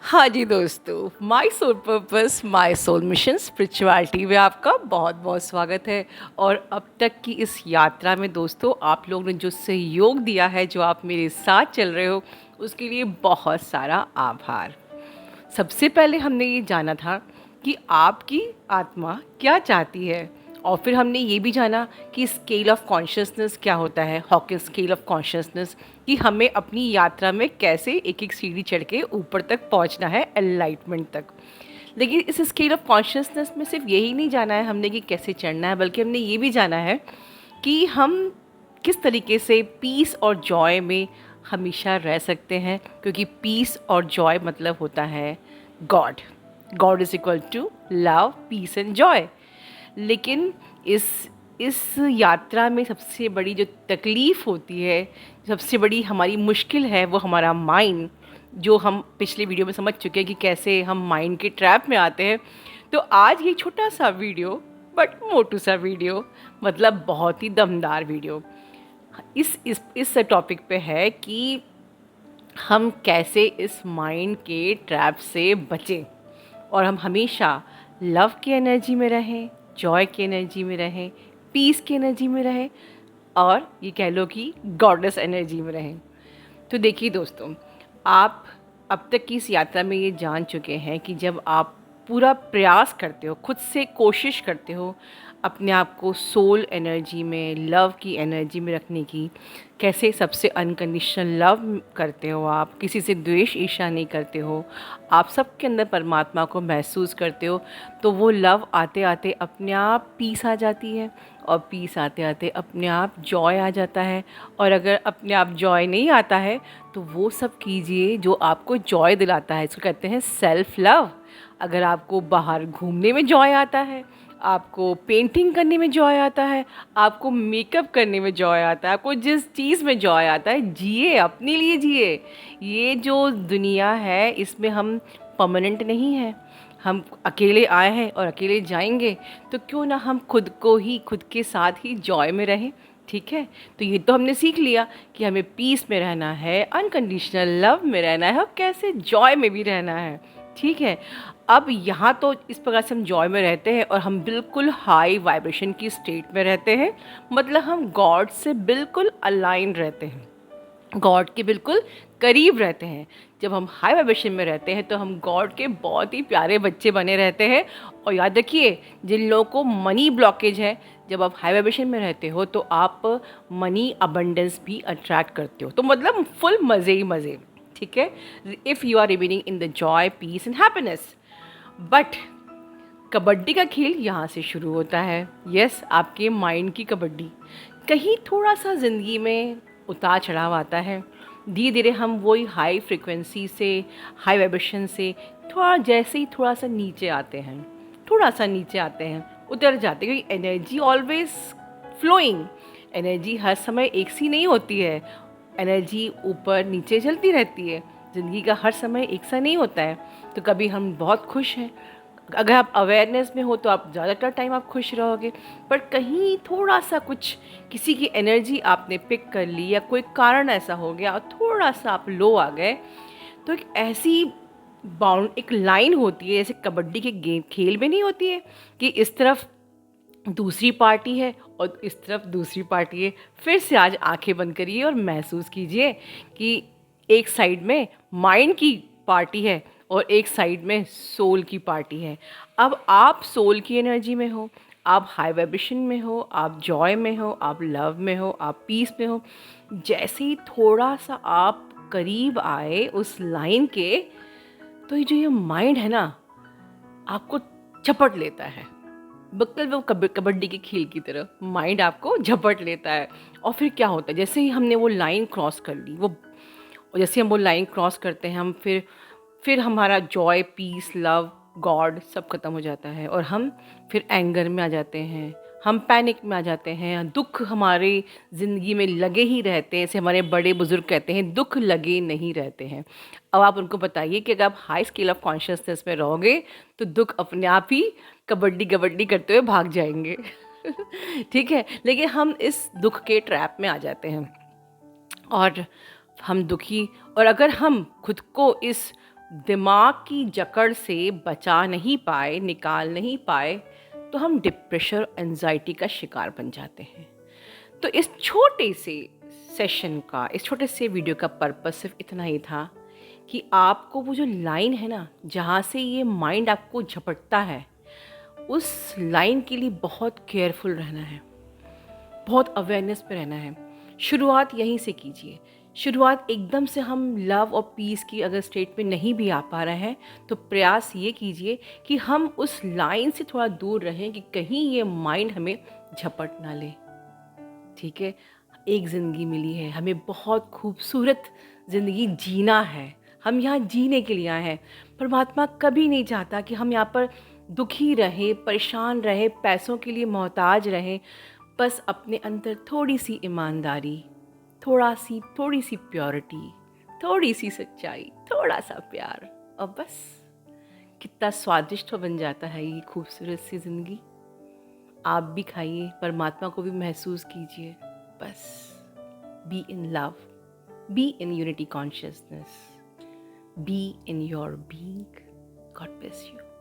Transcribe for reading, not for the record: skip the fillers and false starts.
हाँ जी दोस्तों, my soul purpose my soul mission spirituality में आपका बहुत बहुत स्वागत है। और अब तक की इस यात्रा में दोस्तों, आप लोगों ने जो सहयोग दिया है, जो आप मेरे साथ चल रहे हो, उसके लिए बहुत सारा आभार। सबसे पहले हमने ये जाना था कि आपकी आत्मा क्या चाहती है, और फिर हमने ये भी जाना कि स्केल ऑफ कॉन्शियसनेस क्या होता है, हॉकिंग स्केल ऑफ कॉन्शियसनेस, कि हमें अपनी यात्रा में कैसे एक एक सीढ़ी चढ़ के ऊपर तक पहुंचना है, एनलाइटमेंट तक। लेकिन इस स्केल ऑफ कॉन्शियसनेस में सिर्फ यही नहीं जाना है हमने कि कैसे चढ़ना है, बल्कि हमने ये भी जाना है कि हम किस तरीके से पीस और जॉय में हमेशा रह सकते हैं, क्योंकि पीस और जॉय मतलब होता है god. God is equal to love, peace and joy. लेकिन इस यात्रा में सबसे बड़ी जो तकलीफ़ होती है, सबसे बड़ी हमारी मुश्किल है, वो हमारा माइंड, जो हम पिछले वीडियो में समझ चुके हैं कि कैसे हम माइंड के ट्रैप में आते हैं। तो आज ये छोटा सा वीडियो, बट मोटू सा वीडियो, मतलब बहुत ही दमदार वीडियो, इस टॉपिक पे है कि हम कैसे इस माइंड के ट्रैप से बचें और हम हमेशा लव की एनर्जी में रहें, जॉय की एनर्जी में रहें, पीस की एनर्जी में रहें, और ये कह लो कि गॉडेस एनर्जी में रहें। तो देखिए दोस्तों, आप अब तक की इस यात्रा में ये जान चुके हैं कि जब आप पूरा प्रयास करते हो, खुद से कोशिश करते हो अपने आप को सोल एनर्जी में, लव की एनर्जी में रखने की, कैसे सबसे अनकंडीशनल लव करते हो, आप किसी से द्वेष ईर्ष्या नहीं करते हो, आप सबके अंदर परमात्मा को महसूस करते हो, तो वो लव आते आते अपने आप पीस आ जाती है, और पीस आते आते अपने आप जॉय आ जाता है। और अगर अपने आप जॉय नहीं आता है, तो वो सब कीजिए जो आपको जॉय दिलाता है, इसको कहते हैं सेल्फ लव। अगर आपको बाहर घूमने में जॉय आता है, आपको पेंटिंग करने में जॉय आता है, आपको मेकअप करने में जॉय आता है, आपको जिस चीज़ में जॉय आता है, जिए, अपने लिए जिए। ये जो दुनिया है, इसमें हम परमानेंट नहीं हैं, हम अकेले आए हैं और अकेले जाएंगे। तो क्यों ना हम खुद को ही, खुद के साथ ही जॉय में रहें। ठीक है, तो ये तो हमने सीख लिया कि हमें पीस में रहना है, अनकंडीशनल लव में रहना है, और कैसे जॉय में भी रहना है। ठीक है, अब यहाँ तो इस प्रकार से हम जॉय में रहते हैं और हम बिल्कुल हाई वाइब्रेशन की स्टेट में रहते हैं, मतलब हम गॉड से बिल्कुल अलाइन रहते हैं, गॉड के बिल्कुल करीब रहते हैं। जब हम हाई वाइब्रेशन में रहते हैं तो हम गॉड के बहुत ही प्यारे बच्चे बने रहते हैं। और याद रखिए, जिन लोगों को मनी ब्लॉकेज है, जब आप हाई वाइब्रेशन में रहते हो तो आप मनी अबंडेंस भी अट्रैक्ट करते हो, तो मतलब फुल मज़े ही मज़े। ठीक है, if you are remaining in the joy, peace and happiness. But kabaddi का खेल यहाँ से शुरू होता है। यस, आपके माइंड की कबड्डी। कहीं थोड़ा सा ज़िंदगी में उतार चढ़ाव आता है, धीरे धीरे हम वही हाई फ्रिक्वेंसी से, हाई वाइब्रेशन से थोड़ा सा नीचे आते हैं, थोड़ा सा नीचे आते हैं, उतर जाते हैं, क्योंकि एनर्जी ऑलवेज फ्लोइंग, एनर्जी हर समय एक सी नहीं होती है, एनर्जी ऊपर नीचे चलती रहती है, ज़िंदगी का हर समय एक सा नहीं होता है। तो कभी हम बहुत खुश हैं, अगर आप अवेयरनेस में हो तो आप ज़्यादातर टाइम आप खुश रहोगे, पर कहीं थोड़ा सा कुछ, किसी की एनर्जी आपने पिक कर ली, या कोई कारण ऐसा हो गया और थोड़ा सा आप लो आ गए, तो एक ऐसी बाउंड, एक लाइन होती है, जैसे कबड्डी के गेम खेल में नहीं होती है कि इस तरफ दूसरी पार्टी है और इस तरफ दूसरी पार्टी है। फिर से आज आंखें बंद करिए और महसूस कीजिए कि एक साइड में माइंड की पार्टी है और एक साइड में सोल की पार्टी है। अब आप सोल की एनर्जी में हो, आप हाई वाइब्रेशन में हो, आप जॉय में हो, आप लव में हो, आप पीस में हो। जैसे ही थोड़ा सा आप करीब आए उस लाइन के, तो ये जो ये माइंड है ना, आपको झपट लेता है, बिल्कुल वो कबड्डी के खेल की तरह माइंड आपको झपट लेता है। और फिर क्या होता है, जैसे ही हमने वो लाइन क्रॉस कर ली, वो, और जैसे हम वो लाइन क्रॉस करते हैं, हम फिर हमारा जॉय, पीस, लव, गॉड सब खत्म हो जाता है, और हम फिर एंगर में आ जाते हैं, हम पैनिक में आ जाते हैं, दुख हमारे ज़िंदगी में लगे ही रहते हैं। जैसे हमारे बड़े बुज़ुर्ग कहते हैं, दुख लगे नहीं रहते हैं। अब आप उनको बताइए कि अगर आप हाई स्केल ऑफ कॉन्शियसनेस में रहोगे तो दुख अपने आप ही कबड्डी कबड्डी करते हुए भाग जाएंगे। ठीक है, लेकिन हम इस दुख के ट्रैप में आ जाते हैं और हम दुखी, और अगर हम खुद को इस दिमाग की जकड़ से बचा नहीं पाए, निकाल नहीं पाए, तो हम डिप्रेशन और एंजाइटी का शिकार बन जाते हैं। तो इस छोटे से सेशन का, इस छोटे से वीडियो का पर्पस सिर्फ इतना ही था कि आपको वो जो लाइन है ना, जहाँ से ये माइंड आपको झपटता है, उस लाइन के लिए बहुत केयरफुल रहना है, बहुत अवेयरनेस पे रहना है। शुरुआत यहीं से कीजिए। शुरुआत एकदम से हम लव और पीस की अगर स्टेट में नहीं भी आ पा रहे हैं, तो प्रयास ये कीजिए कि हम उस लाइन से थोड़ा दूर रहें कि कहीं ये माइंड हमें झपट ना ले। ठीक है, एक ज़िंदगी मिली है, हमें बहुत खूबसूरत ज़िंदगी जीना है। हम यहाँ जीने के लिए आए हैं। परमात्मा कभी नहीं चाहता कि हम यहाँ पर दुखी रहें, परेशान रहें, पैसों के लिए मोहताज रहें। बस अपने अंदर थोड़ी सी ईमानदारी, थोड़ी सी प्योरिटी, थोड़ी सी सच्चाई, थोड़ा सा प्यार, और बस कितना स्वादिष्ट हो बन जाता है ये खूबसूरत सी ज़िंदगी। आप भी खाइए, परमात्मा को भी महसूस कीजिए। बस be in love, be in unity consciousness, be in your being. God bless you.